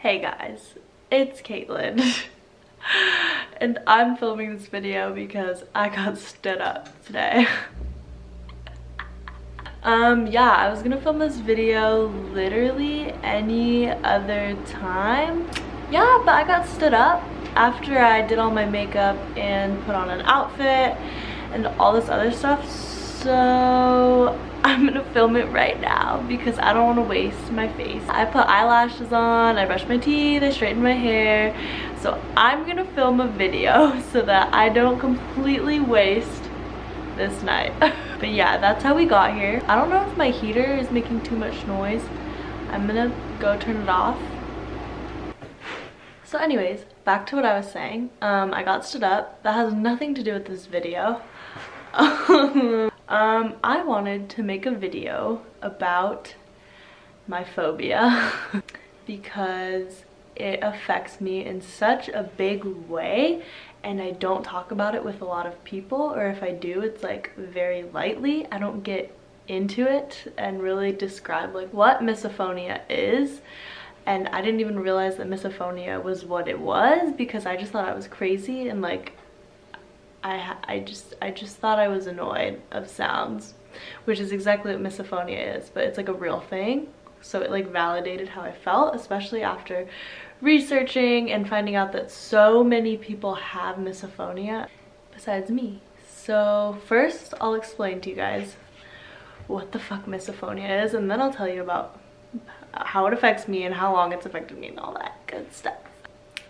Hey guys, it's Caitlin and I'm filming this video because I got stood up today. Yeah, I was gonna film this video literally any other time. Yeah, but I got stood up after I did all my makeup and put on an outfit and all this other stuff, so I'm gonna film it right now because I don't want to waste my face. I put eyelashes on, I brushed my teeth, I straightened my hair, so I'm gonna film a video so that I don't completely waste this night. But yeah, that's how we got here. I don't know if my heater is making too much noise. I'm gonna go turn it off. So anyways, back to what I was saying. I got stood up. That has nothing to do with this video. I wanted to make a video about my phobia because it affects me in such a big way, and I don't talk about it with a lot of people, or if I do, it's like very lightly. I don't get into it and really describe like what misophonia is, and I didn't even realize that misophonia was what it was because I just thought I was crazy and like I just thought I was annoyed of sounds, which is exactly what misophonia is, but it's like a real thing. So it like validated how I felt, especially after researching and finding out that so many people have misophonia besides me. So first I'll explain to you guys what the fuck misophonia is, and then I'll tell you about how it affects me and how long it's affected me and all that good stuff.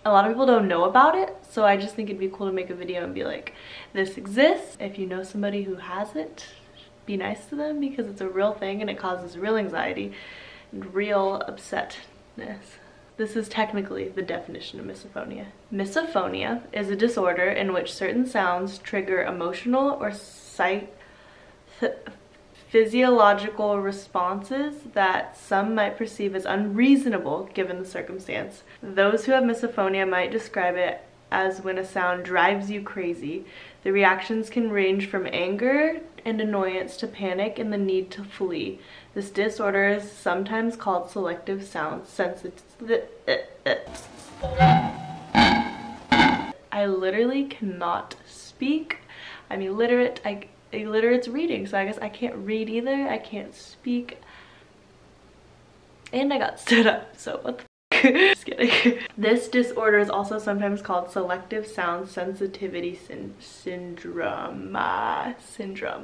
A lot of people don't know about it, so I just think it'd be cool to make a video and be like, this exists. If you know somebody who has it, be nice to them because it's a real thing and it causes real anxiety and real upsetness. This is technically the definition of misophonia. Misophonia is a disorder in which certain sounds trigger emotional or physiological responses that some might perceive as unreasonable given the circumstance. Those who have misophonia might describe it as when a sound drives you crazy. The reactions can range from anger and annoyance to panic and the need to flee. This disorder is sometimes called selective sound sensitivity. I literally cannot speak. I'm illiterate. Illiterate's reading, so I guess I can't read either. I can't speak, and I got stood up, so what the just kidding. This disorder is also sometimes called selective sound sensitivity syndrome.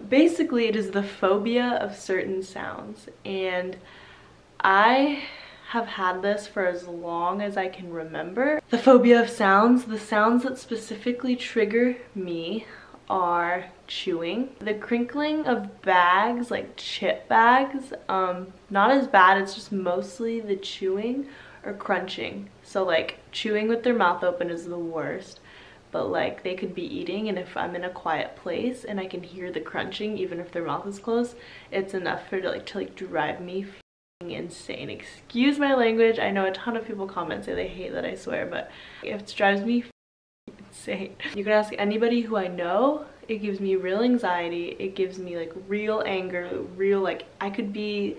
Basically, it is the phobia of certain sounds, and I have had this for as long as I can remember. The phobia of sounds, the sounds that specifically trigger me are chewing, the crinkling of bags, like chip bags, not as bad, it's just mostly the chewing, or crunching. So like chewing with their mouth open is the worst, but like they could be eating, and if I'm in a quiet place and I can hear the crunching even if their mouth is closed, it's enough for it to drive me insane. Excuse my language. I know a ton of people comment, say they hate that I swear, but if it drives me insane. You can ask anybody who I know, it gives me real anxiety, it gives me like real anger, real like I could be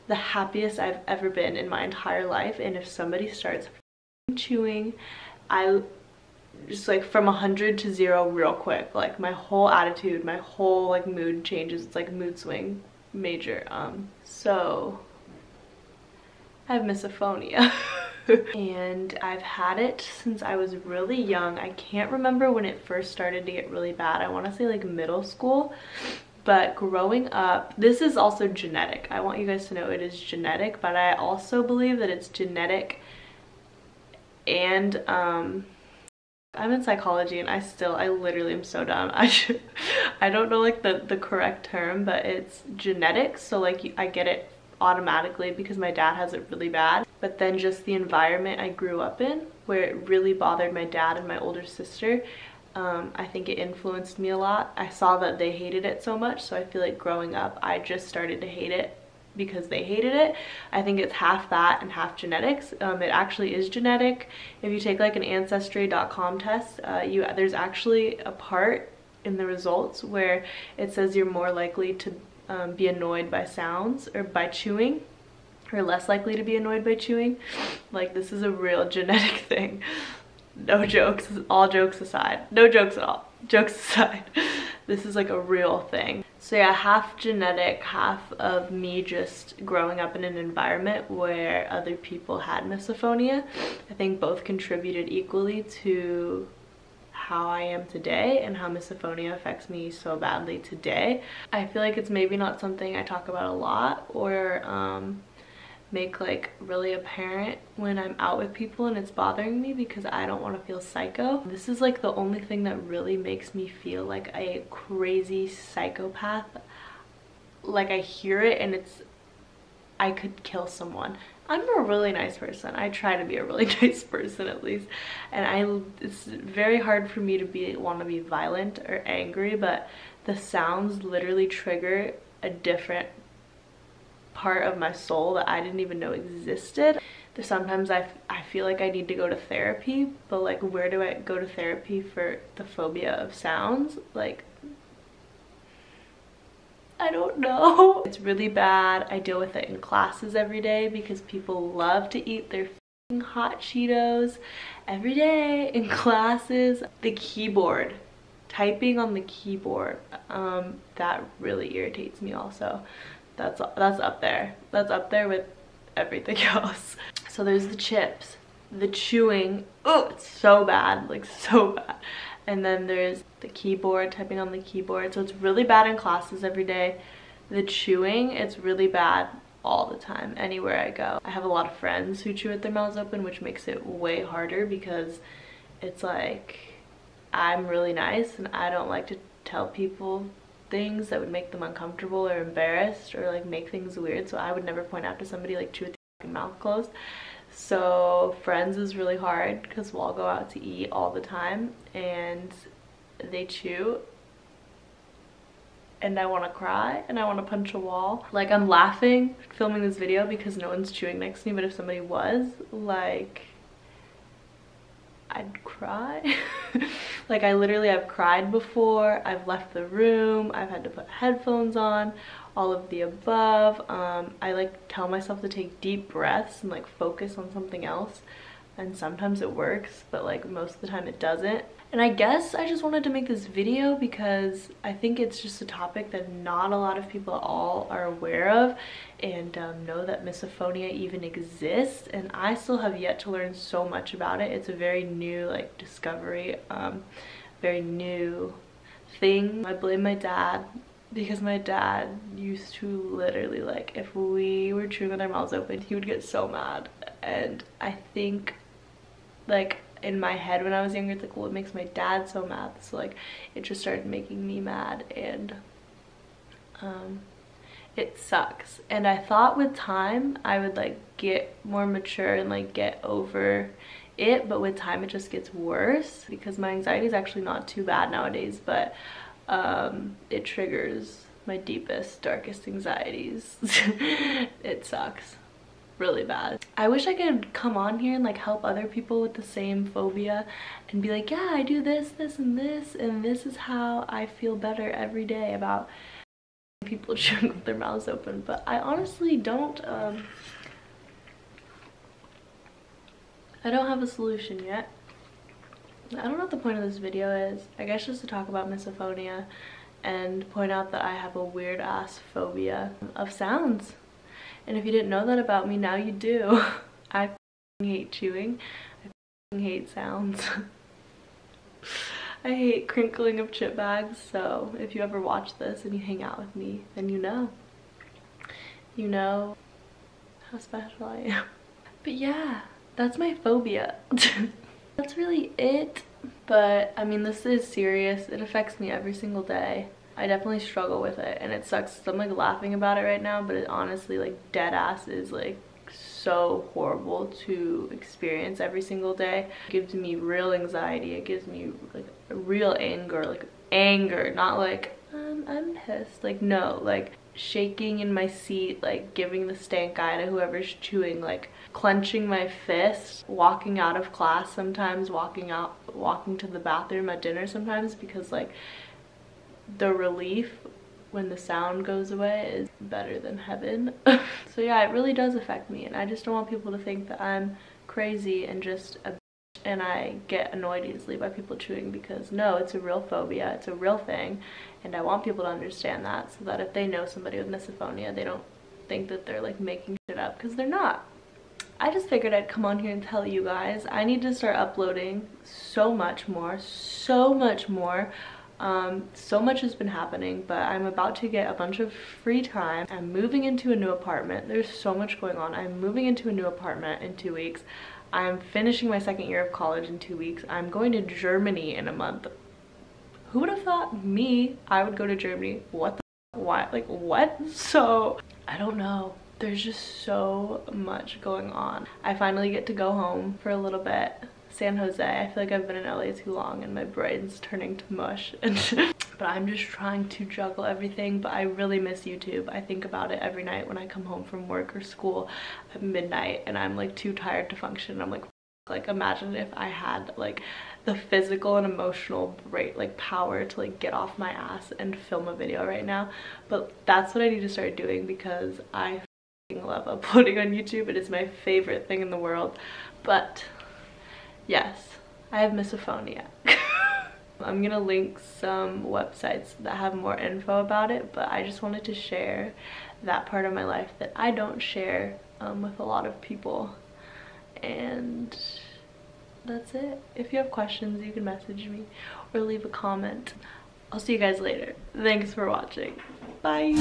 the happiest I've ever been in my entire life, and if somebody starts chewing, I just like from 100 to 0 real quick. Like my whole attitude, my whole like mood changes. It's like mood swing major. So I have misophonia. And I've had it since I was really young. I can't remember when it first started to get really bad. I want to say like middle school, but growing up, this is also genetic. I want you guys to know it is genetic, but I also believe that it's genetic, and I'm in psychology and I literally am so dumb. I don't know like the correct term, but it's genetic, so like I get it automatically because my dad has it really bad, but then just the environment I grew up in where it really bothered my dad and my older sister, I think it influenced me a lot. I saw that they hated it so much, so I feel like growing up I just started to hate it because they hated it. I think it's half that and half genetics. It actually is genetic. If you take like an ancestry.com test, there's actually a part in the results where it says you're more likely to be annoyed by sounds or by chewing are less likely to be annoyed by chewing. Like, this is a real genetic thing. No jokes, all jokes aside. No jokes at all. Jokes aside. This is like a real thing. So yeah, half genetic, half of me just growing up in an environment where other people had misophonia. I think both contributed equally to how I am today and how misophonia affects me so badly today. I feel like it's maybe not something I talk about a lot or make like really apparent when I'm out with people and it's bothering me because I don't want to feel psycho. This is like the only thing that really makes me feel like a crazy psychopath. Like, I hear it and I could kill someone. I'm a really nice person. I try to be a really nice person at least. And it's very hard for me to want to be violent or angry, but the sounds literally trigger a different part of my soul that I didn't even know existed. There's sometimes I feel like I need to go to therapy, but like, where do I go to therapy for the phobia of sounds? Like, I don't know. It's really bad. I deal with it in classes every day because people love to eat their hot Cheetos every day in classes. The keyboard, typing on the keyboard, that really irritates me also. That's up there. That's up there with everything else. So there's the chips, the chewing. Oh, it's so bad, like so bad. And then there's the keyboard, typing on the keyboard. So it's really bad in classes every day. The chewing, it's really bad all the time, anywhere I go. I have a lot of friends who chew with their mouths open, which makes it way harder because it's like, I'm really nice and I don't like to tell people things that would make them uncomfortable or embarrassed or like make things weird. So I would never point out to somebody like, chew with your mouth closed. So friends is really hard because we'll all go out to eat all the time and they chew and I want to cry and I want to punch a wall. Like, I'm laughing filming this video because no one's chewing next to me, but if somebody was, like, I'd cry. Like, I've cried before, I've left the room, I've had to put headphones on, all of the above. I like tell myself to take deep breaths and like focus on something else, and sometimes it works, but like most of the time it doesn't. And I guess I just wanted to make this video because I think it's just a topic that not a lot of people at all are aware of and know that misophonia even exists, and I still have yet to learn so much about it. It's a very new like discovery, very new thing. I blame my dad because my dad used to literally, like, if we were chewing with our mouths open, he would get so mad. And I think, like, in my head when I was younger, it's like, well, it makes my dad so mad, so like it just started making me mad, and it sucks. And I thought with time I would like get more mature and like get over it, but with time it just gets worse because my anxiety is actually not too bad nowadays, but it triggers my deepest, darkest anxieties. It sucks really bad. I wish I could come on here and like help other people with the same phobia and be like, yeah, I do this, this, and this is how I feel better every day about people chewing with their mouths open. But I honestly don't I don't have a solution yet. I don't know what the point of this video is. I guess just to talk about misophonia and point out that I have a weird ass phobia of sounds. And if you didn't know that about me, now you do. I hate chewing. I hate sounds. I hate crinkling of chip bags, so if you ever watch this and you hang out with me, then you know. You know how special I am. But yeah, that's my phobia. That's really it. But I mean, this is serious. It affects me every single day. I definitely struggle with it, and it sucks. I'm like laughing about it right now, but it honestly, like, dead ass is like so horrible to experience every single day. It gives me real anxiety. It gives me like real anger, like anger, not like I'm pissed, like no, like shaking in my seat, like giving the stank eye to whoever's chewing, like clenching my fist, walking out of class sometimes, walking to the bathroom at dinner sometimes, because like the relief when the sound goes away is better than heaven. So yeah, it really does affect me, and I just don't want people to think that I'm crazy and just a bitch and I get annoyed easily by people chewing, because no, it's a real phobia, it's a real thing, and I want people to understand that, so that if they know somebody with misophonia, they don't think that they're like making shit up, because they're not. I just figured I'd come on here and tell you guys I need to start uploading so much more. So much has been happening, but I'm about to get a bunch of free time. I'm moving into a new apartment. There's so much going on. I'm moving into a new apartment in 2 weeks. I'm finishing my 2nd year of college in 2 weeks. I'm going to Germany in a month. Who would have thought I would go to Germany? What the why? Like what? So I don't know. There's just so much going on. I finally get to go home for a little bit. San Jose. I feel like I've been in LA too long and my brain's turning to mush. But I'm just trying to juggle everything, but I really miss YouTube. I think about it every night when I come home from work or school at midnight and I'm like too tired to function. I'm like imagine if I had like the physical and emotional power to like get off my ass and film a video right now. But that's what I need to start doing, because I love uploading on YouTube. It is my favorite thing in the world. But yes, I have misophonia. I'm gonna link some websites that have more info about it, but I just wanted to share that part of my life that I don't share with a lot of people. And that's it. If you have questions, you can message me or leave a comment. I'll see you guys later. Thanks for watching. Bye.